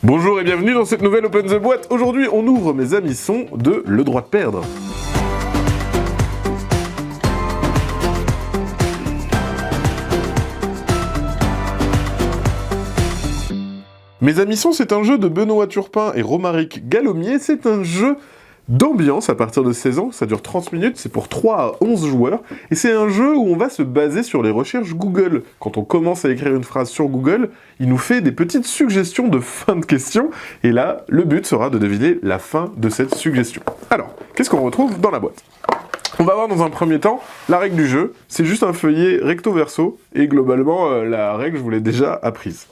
Bonjour et bienvenue dans cette nouvelle Open the Boîte. Aujourd'hui, on ouvre mes amis son de Le Droit de Perdre. Mes amis son, c'est un jeu de Benoît Turpin et Romaric Gallomier. C'est un jeu d'ambiance à partir de 16 ans, ça dure 30 minutes, c'est pour 3 à 11 joueurs, et c'est un jeu où on va se baser sur les recherches Google. Quand on commence à écrire une phrase sur Google, il nous fait des petites suggestions de fin de question, et là, le but sera de deviner la fin de cette suggestion. Alors, qu'est-ce qu'on retrouve dans la boîte ? On va voir dans un premier temps la règle du jeu, c'est juste un feuillet recto-verso, et globalement, la règle, je vous l'ai déjà apprise.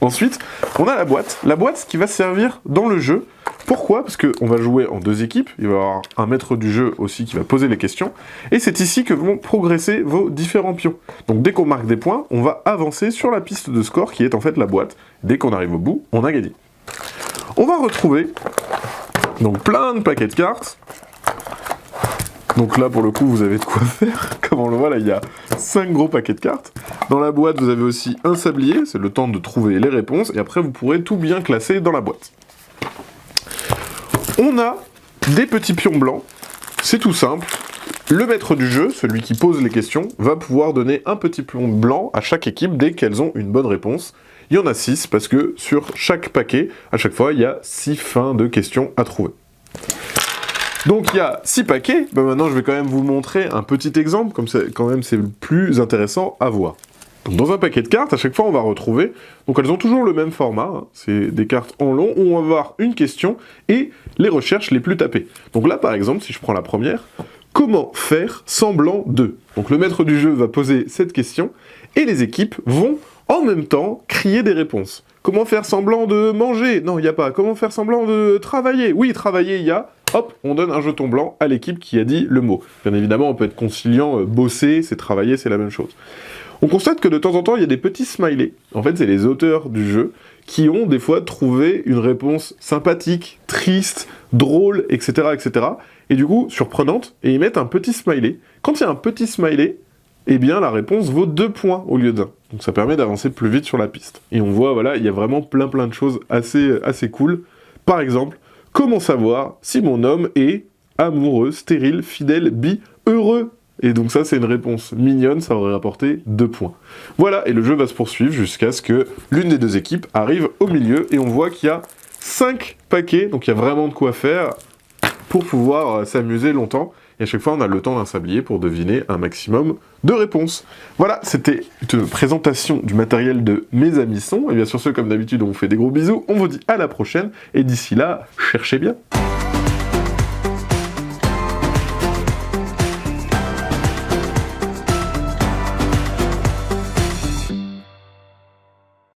Ensuite, on a la boîte qui va servir dans le jeu. Pourquoi ? Parce qu'on va jouer en deux équipes, il va y avoir un maître du jeu aussi qui va poser les questions, et c'est ici que vont progresser vos différents pions. Donc dès qu'on marque des points, on va avancer sur la piste de score qui est en fait la boîte. Dès qu'on arrive au bout, on a gagné. On va retrouver donc plein de paquets de cartes. Donc là, pour le coup, vous avez de quoi faire. Comme on le voit, là, il y a 5 gros paquets de cartes. Dans la boîte, vous avez aussi un sablier, c'est le temps de trouver les réponses, et après, vous pourrez tout bien classer dans la boîte. On a des petits pions blancs, c'est tout simple. Le maître du jeu, celui qui pose les questions, va pouvoir donner un petit pion blanc à chaque équipe dès qu'elles ont une bonne réponse. Il y en a 6, parce que sur chaque paquet, à chaque fois, il y a 6 fins de questions à trouver. Donc il y a 6 paquets, maintenant je vais quand même vous montrer un petit exemple, comme ça, quand même c'est le plus intéressant à voir. Donc, dans un paquet de cartes, à chaque fois on va retrouver, donc elles ont toujours le même format, hein, c'est des cartes en long, où on va avoir une question et les recherches les plus tapées. Donc là par exemple, si je prends la première, comment faire semblant de ? Donc le maître du jeu va poser cette question, et les équipes vont en même temps crier des réponses. Comment faire semblant de manger ? Non, il n'y a pas. Comment faire semblant de travailler ? Oui, travailler, il y a. Hop, on donne un jeton blanc à l'équipe qui a dit le mot. Bien évidemment, on peut être conciliant, bosser, c'est travailler, c'est la même chose. On constate que de temps en temps, il y a des petits smileys. En fait, c'est les auteurs du jeu qui ont des fois trouvé une réponse sympathique, triste, drôle, etc., etc. Et du coup, surprenante, et ils mettent un petit smiley. Quand il y a un petit smiley, eh bien la réponse vaut 2 points au lieu d'1. Donc ça permet d'avancer plus vite sur la piste. Et on voit, voilà, il y a vraiment plein de choses assez cool. Par exemple, comment savoir si mon homme est amoureux, stérile, fidèle, bi, heureux ? Et donc ça, c'est une réponse mignonne, ça aurait rapporté 2 points. Voilà, et le jeu va se poursuivre jusqu'à ce que l'une des deux équipes arrive au milieu, et on voit qu'il y a 5 paquets, donc il y a vraiment de quoi faire pour pouvoir s'amuser longtemps. Et à chaque fois, on a le temps d'un sablier pour deviner un maximum de réponses. Voilà, c'était une présentation du matériel de mes amis son. Et bien sûr, comme d'habitude, on vous fait des gros bisous. On vous dit à la prochaine. Et d'ici là, cherchez bien.